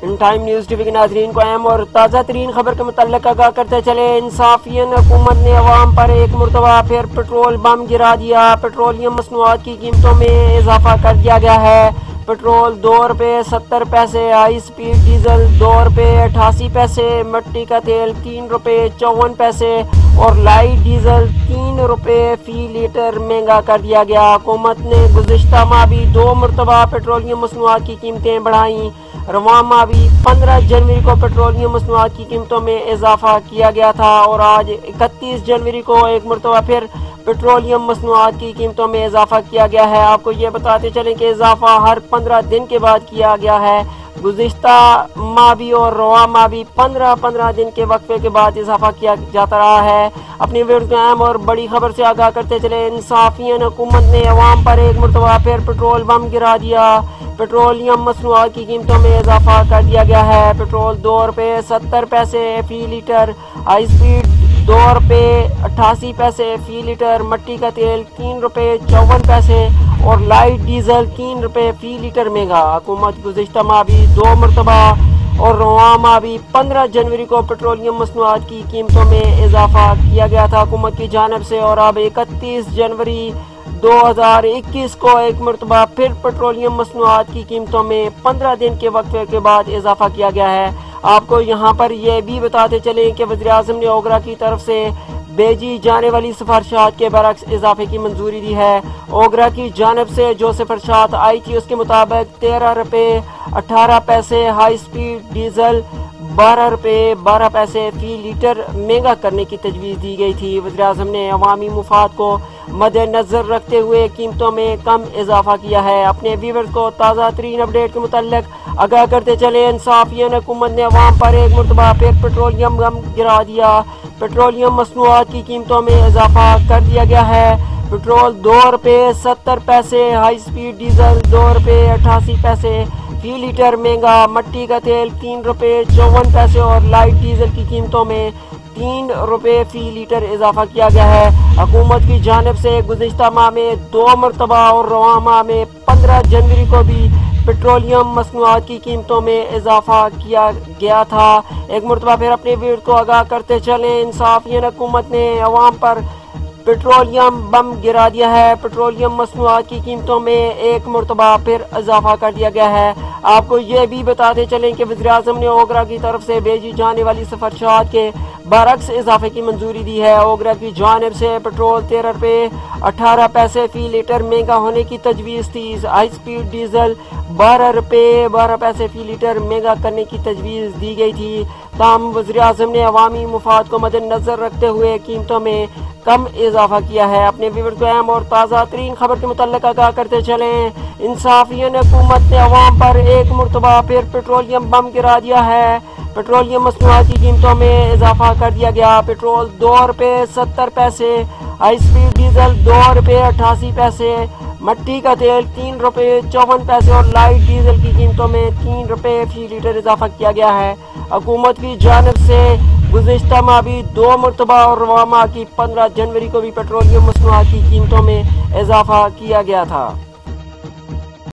In time news TV के नाज़रीन को अहम और ताज़ा तरीन खबर के मुताल्लिक़ आगाह करते चले। इंसाफियन हुकूमत ने अवाम पर एक मरतबा फिर पेट्रोल बम गिरा दिया। पेट्रोलियम मसनूआत की कीमतों में इजाफा कर दिया गया है। पेट्रोल 2 रुपये 70 पैसे, हाई स्पीड डीजल 2 रुपये 88 पैसे, मिट्टी का तेल 3 रुपये 54 पैसे और लाइट डीजल 3 रुपये फी लीटर महंगा कर दिया गया। हुकूमत ने गुज़िश्ता माह भी 2 मरतबा पेट्रोलियम मसनूआत की कीमतें बढ़ाई। रवां माह भी 15 जनवरी को पेट्रोलियम मसनूआत की कीमतों में इजाफा किया गया था और आज 31 जनवरी को एक मरतबा फिर पेट्रोलियम मसनूआत की कीमतों में इजाफा किया गया है। आपको ये बताते चलें कि इजाफा हर 15 दिन के बाद किया गया है। गुज़िश्ता माह भी और रवां माह भी 15 दिन के वक्फे के बाद इजाफा किया जाता रहा है। अपनी वीडियो को अहम और बड़ी खबर से आगाह करते चले। इंसाफियन हुकूमत ने अवाम पर एक मरतबा फिर पेट्रोल बम गिरा दिया। पेट्रोलियम मसनूआत की कीमतों में इजाफा कर दिया गया है। पेट्रोल 2 रुपये 70 पैसे फी लीटर, हाई स्पीड 2 रुपये 88 पैसे फी लीटर, मिट्टी का तेल 3 रुपये 54 पैसे और लाइट डीजल 3 रुपये फी लीटर महंगा। हुकूमत गुज़िश्ता माह भी 2 मरतबा और रवां माह भी 15 जनवरी को पेट्रोलियम मसनूआत की कीमतों में इजाफा किया गया था हुकूमत की जानिब से और अब 31 जनवरी 2021 को एक मरतबा फिर पेट्रोलियम मसनूआत की कीमतों में 15 दिन के वक्फे के बाद इजाफा किया गया है। आपको यहाँ पर यह भी बताते चलें कि वज़ीर-ए-आज़म ने ओगरा की तरफ से भेजी जाने वाली सिफारिशात के बरक्स इजाफे की मंजूरी दी है। ओगरा की जानिब से जो सिफारिशात आई थी उसके मुताबिक 13 रुपये 18 पैसे हाई स्पीड डीजल, 12 रुपये 12 पैसे फी लीटर महंगा करने की तजवीज़ दी गई थी। वज़ीर-ए-आज़म ने अवामी मुफाद को मद्देनजर रखते हुए कीमतों में कम इजाफा किया है। अपने व्यूअर्स को ताज़ा तरीन अपडेट के मुताल्लिक आगाह करते चले। इंसाफियन हुकूमत ने अवाम पर एक मरतबा फिर पेट्रोलियम बम गिरा दिया। पेट्रोलियम मसनूआत की कीमतों में इजाफा कर दिया गया है। पेट्रोल 2 रुपये 70 पैसे, हाई स्पीड डीजल 2 रुपये 88 पैसे फी लीटर महंगा, मिट्टी का तेल 3 रुपये 54 पैसे और लाइट डीजल की कीमतों में 3 रुपये फी लीटर इजाफा किया गया है। हुकूमत की जानिब से गुज़िश्ता माह में 2 मरतबा और रवां माह में 15 जनवरी को भी पेट्रोलियम मसनूआत की कीमतों में इजाफा किया गया था। एक मरतबा फिर अपने वीडियो को आगाह करते चलें। इंसाफियन हुकूमत ने अवाम पर पेट्रोलियम बम गिरा दिया है। पेट्रोलियम मसनूआत की कीमतों में एक मरतबा फिर इजाफा कर दिया गया है। आपको ये भी बताते चलें कि वज़ीर-ए-आज़म ने ओगरा की तरफ से भेजी जाने वाली सिफारिशात के बरक्स इजाफे की मंजूरी दी है। ओगरा की जानिब से पेट्रोल 13 रुपये 18 पैसे फी लीटर महंगा होने की तजवीज़ थी। हाई स्पीड डीजल 12 रुपये 12 पैसे फी लीटर महंगा करने की तजवीज़ दी गई थी। ताहम वज़ीर-ए-आज़म ने अवामी मुफाद को मद्देनजर रखते हुए कीमतों में कम इजाफा किया है। अपने व्यूअर को अहम और ताज़ा तरीन खबर के मुताल्लिक आगाह करते चलें। इंसाफियन हुकूमत ने अवाम पर एक मरतबा फिर पेट्रोलियम बम गिरा दिया है। पेट्रोलियम मसनूआत की कीमतों में इजाफा कर दिया गया। पेट्रोल 2 रुपये 70 पैसे, हाई स्पीड डीजल 2 रुपये 88 पैसे, मिट्टी का तेल 3 रुपये 54 पैसे और लाइट डीजल की कीमतों में 3 रुपये फी लीटर इजाफा किया गया है। हुकूमत की जानिब से गुज़िश्ता माह भी 2 मरतबा और रवां माह की 15 जनवरी को भी पेट्रोलियम मसनूआत की कीमतों में इजाफा किया गया था।